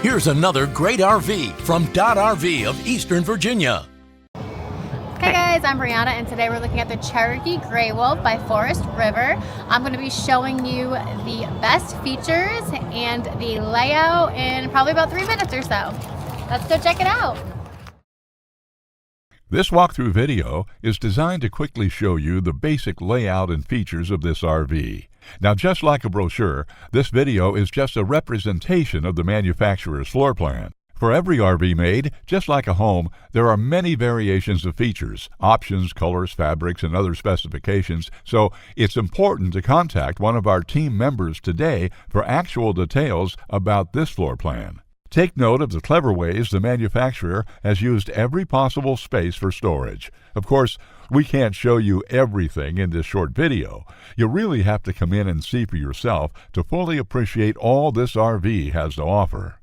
Here's another great RV from Dodd RV of Eastern Virginia. Hey guys, I'm Brianna and today we're looking at the Cherokee Grey Wolf by Forest River. I'm going to be showing you the best features and the layout in probably about 3 minutes or so. Let's go check it out. This walkthrough video is designed to quickly show you the basic layout and features of this RV. Now, just like a brochure, this video is just a representation of the manufacturer's floor plan. For every RV made, just like a home, there are many variations of features, options, colors, fabrics, and other specifications, so it's important to contact one of our team members today for actual details about this floor plan. Take note of the clever ways the manufacturer has used every possible space for storage. Of course, we can't show you everything in this short video. You really have to come in and see for yourself to fully appreciate all this RV has to offer.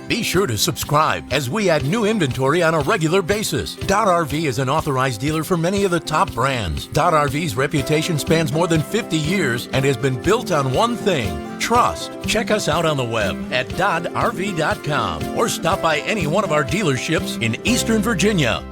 Be sure to subscribe as we add new inventory on a regular basis. Dodd RV is an authorized dealer for many of the top brands. Dodd RV's reputation spans more than 50 years and has been built on one thing: trust. Check us out on the web at doddrv.com or stop by any one of our dealerships in Eastern Virginia.